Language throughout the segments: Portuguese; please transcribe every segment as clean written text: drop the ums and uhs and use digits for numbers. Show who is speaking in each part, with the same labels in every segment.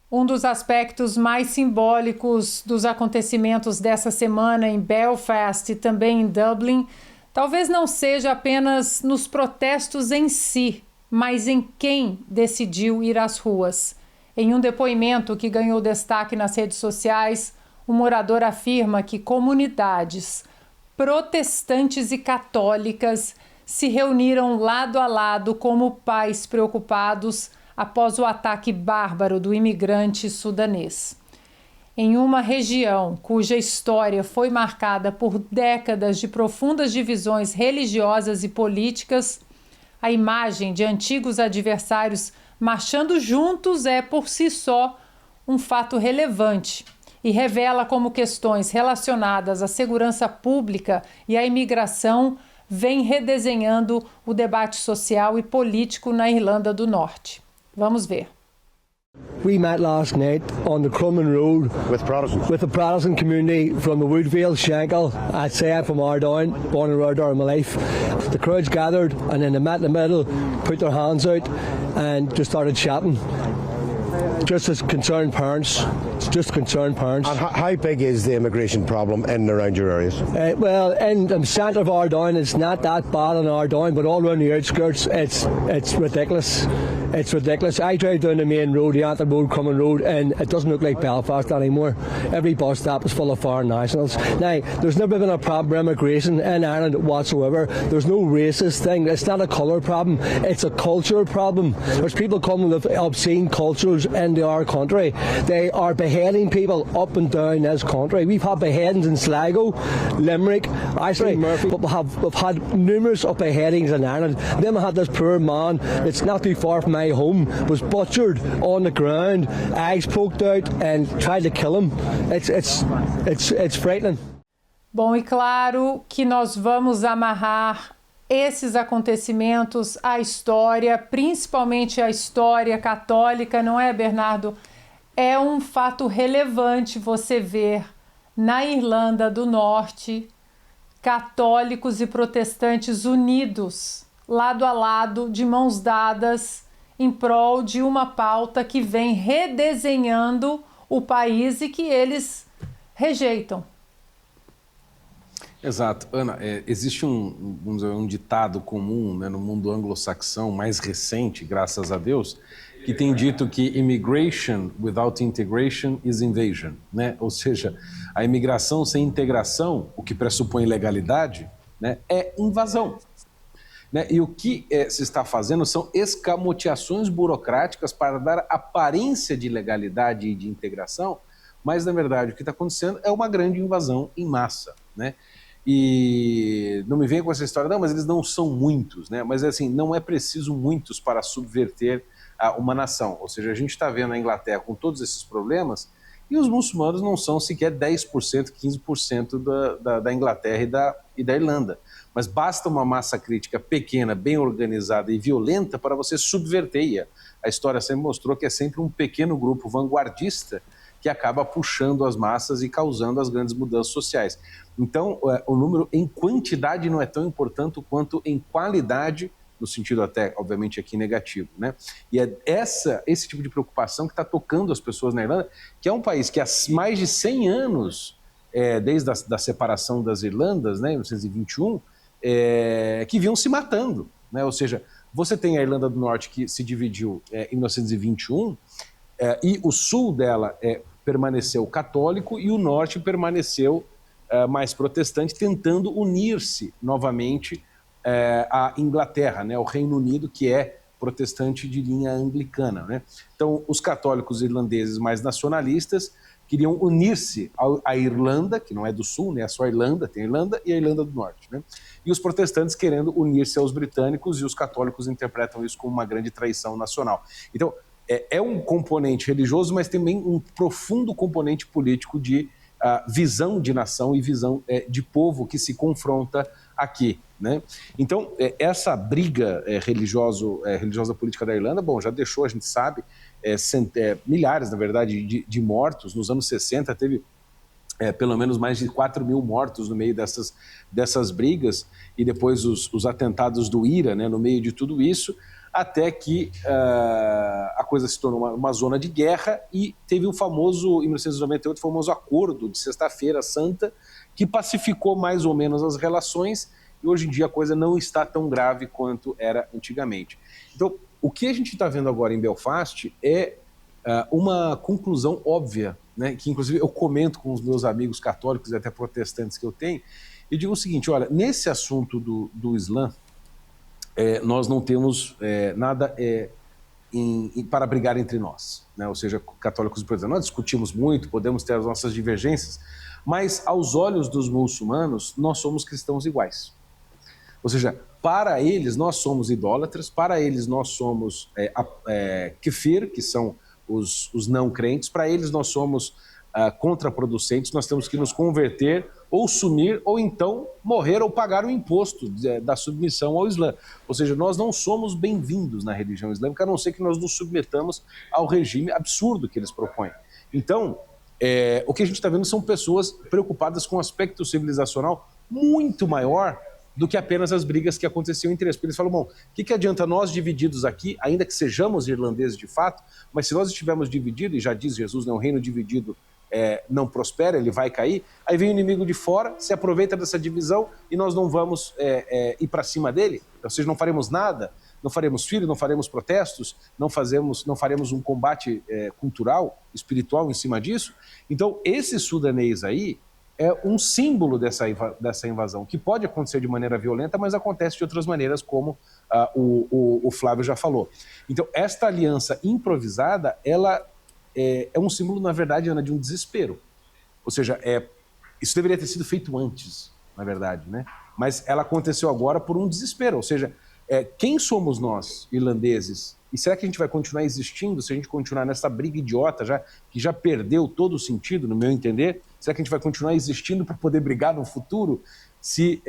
Speaker 1: Um dos aspectos mais simbólicos dos acontecimentos dessa semana em Belfast e também em Dublin, talvez não seja apenas nos protestos em si, mas em quem decidiu ir às ruas. Em um depoimento que ganhou destaque nas redes sociais, o morador afirma que comunidades protestantes e católicas se reuniram lado a lado como pais preocupados após o ataque bárbaro do imigrante sudanês. Em uma região cuja história foi marcada por décadas de profundas divisões religiosas e políticas, a imagem de antigos adversários marchando juntos é, por si só, um fato relevante e revela como questões relacionadas à segurança pública e à imigração vêm redesenhando o debate social e político na Irlanda do Norte. Vamos ver.
Speaker 2: We met last night on the Crumlin Road with the Protestant community from the Woodvale, Shankill. I'd say I'm from Ardown, born and reared all my life. The crowds gathered and then they met in the middle, put their hands out and just started chatting. Just as concerned parents. And
Speaker 3: how big is the immigration problem in and around your areas?
Speaker 2: Well, in the centre of Ardown, it's not that bad in Ardown, but all around the outskirts, it's ridiculous. It's ridiculous. I drive down the main road, the Antrim Road, Crumlin Road, and it doesn't look like Belfast anymore. Every bus stop is full of foreign nationals. Now, there's never been a problem with immigration in Ireland whatsoever. There's no racist thing. It's not a colour problem. It's a culture problem. There's people coming with obscene cultures into our country. They are beheading people up and down this country. We've had beheadings in Sligo, Limerick, Islay, but we've had numerous of beheadings in Ireland. Then we had this poor man that's not too far from my home, was butchered on the ground, eyes poked out and tried to kill him. It's frightening.
Speaker 1: Bom, e claro que nós vamos amarrar esses acontecimentos à história, principalmente à história católica, não é, Bernardo? É um fato relevante você ver na Irlanda do Norte católicos e protestantes unidos, lado a lado, de mãos dadas, em prol de uma pauta que vem redesenhando o país e que eles rejeitam.
Speaker 4: Exato. Ana, existe um ditado comum, né, no mundo anglo-saxão mais recente, graças a Deus, que tem dito que immigration without integration is invasion, né? Ou seja, a imigração sem integração, o que pressupõe legalidade, né, é invasão. Né? E o que se está fazendo são escamoteações burocráticas para dar aparência de legalidade e de integração, mas, na verdade, o que está acontecendo é uma grande invasão em massa, né? E não me venha com essa história, não, mas eles não são muitos, né? Mas, assim, não é preciso muitos para subverter uma nação. Ou seja, a gente está vendo a Inglaterra com todos esses problemas e os muçulmanos não são sequer 10%, 15% da Inglaterra e da Irlanda. Mas basta uma massa crítica pequena, bem organizada e violenta para você subverter. A história sempre mostrou que é sempre um pequeno grupo vanguardista que acaba puxando as massas e causando as grandes mudanças sociais. Então, o número em quantidade não é tão importante quanto em qualidade, no sentido até, obviamente, aqui negativo, né? E é esse tipo de preocupação que está tocando as pessoas na Irlanda, que é um país que há mais de 100 anos, desde a separação das Irlandas, né, em 1921, que vinham se matando, né? Ou seja, você tem a Irlanda do Norte que se dividiu em 1921 e o sul dela permaneceu católico e o norte permaneceu mais protestante, tentando unir-se novamente à Inglaterra, né, ao Reino Unido, que é protestante de linha anglicana, né? Então, os católicos irlandeses mais nacionalistas queriam unir-se à Irlanda, que não é do sul, né, é só a Irlanda, tem a Irlanda e a Irlanda do Norte, né? E os protestantes querendo unir-se aos britânicos, e os católicos interpretam isso como uma grande traição nacional. Então, é um componente religioso, mas também um profundo componente político de visão de nação e visão de povo que se confronta aqui, né? Então, essa briga religiosa política da Irlanda, bom, já deixou, a gente sabe, milhares, na verdade, de mortos. Nos anos 60 teve pelo menos mais de 4 mil mortos no meio dessas brigas, e depois os atentados do IRA, né, no meio de tudo isso, até que a coisa se tornou uma zona de guerra e teve o famoso, em 1998, o famoso acordo de Sexta-feira Santa, que pacificou mais ou menos as relações, e hoje em dia a coisa não está tão grave quanto era antigamente. Então, o que a gente está vendo agora em Belfast é uma conclusão óbvia, né, que inclusive eu comento com os meus amigos católicos e até protestantes que eu tenho, e digo o seguinte: olha, nesse assunto do Islã, nós não temos nada para brigar entre nós, né? Ou seja, católicos e protestantes. Nós discutimos muito, podemos ter as nossas divergências, mas aos olhos dos muçulmanos, nós somos cristãos iguais. Ou seja, para eles nós somos idólatras, para eles nós somos kefir, que são os não crentes, para eles nós somos contraproducentes, nós temos que nos converter ou sumir, ou então morrer ou pagar o imposto da submissão ao Islã. Ou seja, nós não somos bem-vindos na religião islâmica, a não ser que nós nos submetamos ao regime absurdo que eles propõem. Então, o que a gente está vendo são pessoas preocupadas com um aspecto civilizacional muito maior do que apenas as brigas que aconteciam entre eles. Porque eles falam, bom, o que adianta nós divididos aqui, ainda que sejamos irlandeses de fato, mas se nós estivermos divididos, e já diz Jesus, né, um reino dividido não prospera, ele vai cair, aí vem o inimigo de fora, se aproveita dessa divisão e nós não vamos ir para cima dele, ou seja, não faremos nada, não faremos filhos, não faremos protestos, não faremos um combate cultural, espiritual em cima disso. Então, esse sudanês aí é um símbolo dessa invasão, que pode acontecer de maneira violenta, mas acontece de outras maneiras, como o Flávio já falou. Então, esta aliança improvisada, ela é um símbolo, na verdade, Ana, de um desespero. Ou seja, isso deveria ter sido feito antes, na verdade, né? Mas ela aconteceu agora por um desespero. Ou seja, quem somos nós, irlandeses? E será que a gente vai continuar existindo se a gente continuar nessa briga idiota, que já perdeu todo o sentido, no meu entender? Será que a gente vai continuar existindo para poder brigar no futuro se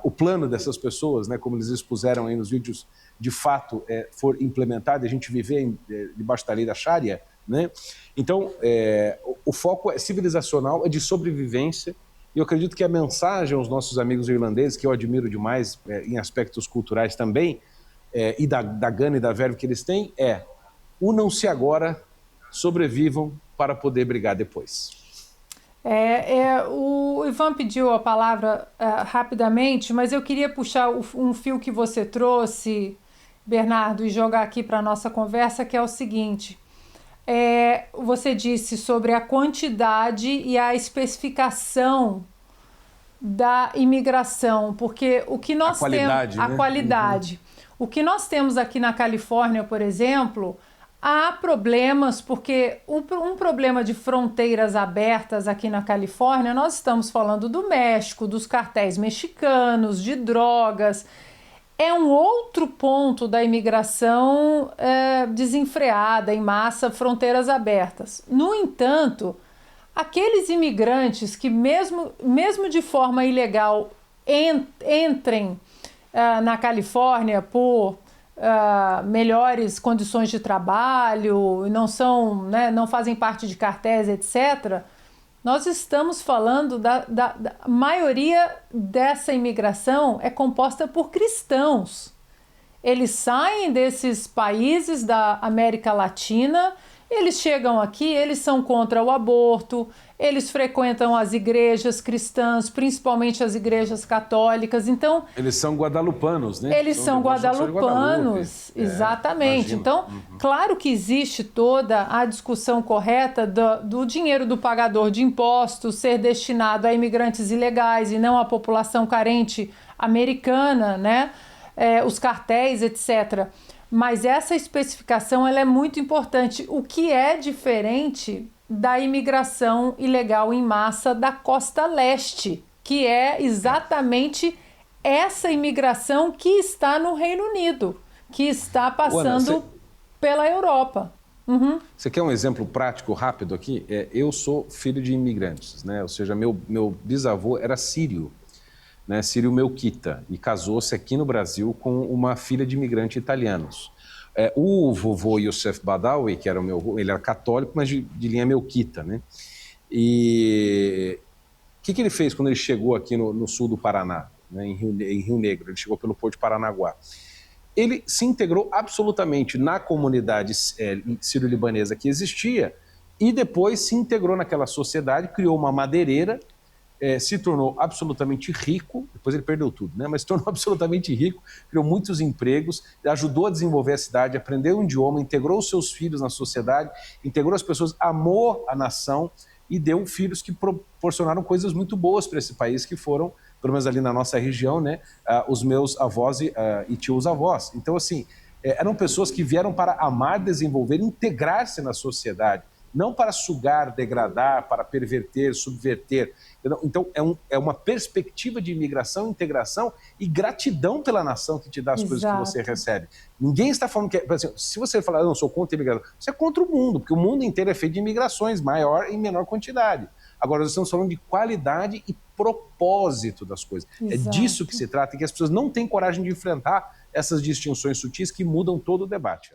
Speaker 4: o plano dessas pessoas, né, como eles expuseram aí nos vídeos, de fato for implementado e a gente viver debaixo da lei da Sharia, né? Então, o foco é civilizacional, é de sobrevivência, e eu acredito que a mensagem aos nossos amigos irlandeses, que eu admiro demais em aspectos culturais também, e da gana e da verve que eles têm, unam-se agora, sobrevivam para poder brigar depois.
Speaker 1: O Ivan pediu a palavra rapidamente, mas eu queria puxar um fio que você trouxe, Bernardo, e jogar aqui para a nossa conversa, que é o seguinte: você disse sobre a quantidade e a especificação da imigração, porque o que nós temos... A qualidade. Uhum. O que nós temos aqui na Califórnia, por exemplo, há problemas, porque um problema de fronteiras abertas aqui na Califórnia, nós estamos falando do México, dos cartéis mexicanos, de drogas. É um outro ponto da imigração desenfreada, em massa, fronteiras abertas. No entanto, aqueles imigrantes que mesmo de forma ilegal entrem na Califórnia por melhores condições de trabalho, não fazem parte de cartéis, etc., nós estamos falando da maioria dessa imigração é composta por cristãos. Eles saem desses países da América Latina, eles chegam aqui, eles são contra o aborto, eles frequentam as igrejas cristãs, principalmente as igrejas católicas. Então,
Speaker 4: eles são guadalupanos, né?
Speaker 1: Eles são guadalupanos, exatamente. Então, claro que existe toda a discussão correta do dinheiro do pagador de impostos ser destinado a imigrantes ilegais e não à população carente americana, né? Os cartéis, etc. Mas essa especificação ela é muito importante. O que é diferente da imigração ilegal em massa da costa leste, que é exatamente essa imigração que está no Reino Unido, que está passando pela Europa. Uhum.
Speaker 4: Você quer um exemplo prático, rápido aqui? Eu sou filho de imigrantes, né? Ou seja, meu bisavô era sírio, né? Sírio Melquita, e casou-se aqui no Brasil com uma filha de imigrante italianos. O vovô Youssef Badawi, que era ele era católico, mas de linha melquita, né? E o que ele fez quando ele chegou aqui no sul do Paraná, né, em Rio Negro? Ele chegou pelo Porto de Paranaguá. ele se integrou absolutamente na comunidade sírio-libanesa que existia e depois se integrou naquela sociedade, criou uma madeireira, se tornou absolutamente rico, depois ele perdeu tudo, né? Mas se tornou absolutamente rico, criou muitos empregos, ajudou a desenvolver a cidade, aprendeu um idioma, integrou os seus filhos na sociedade, integrou as pessoas, amou a nação e deu filhos que proporcionaram coisas muito boas para esse país, que foram, pelo menos ali na nossa região, né, os meus avós e tios-avós. Então, assim, eram pessoas que vieram para amar, desenvolver, integrar-se na sociedade, não para sugar, degradar, para perverter, subverter. Então, é uma perspectiva de imigração, integração e gratidão pela nação que te dá as coisas que você recebe. Ninguém está falando que... Assim, se você falar, eu não sou contra a imigração, você é contra o mundo, porque o mundo inteiro é feito de imigrações, maior e menor quantidade. Agora, nós estamos falando de qualidade e propósito das coisas. Exato. É disso que se trata, e que as pessoas não têm coragem de enfrentar essas distinções sutis que mudam todo o debate.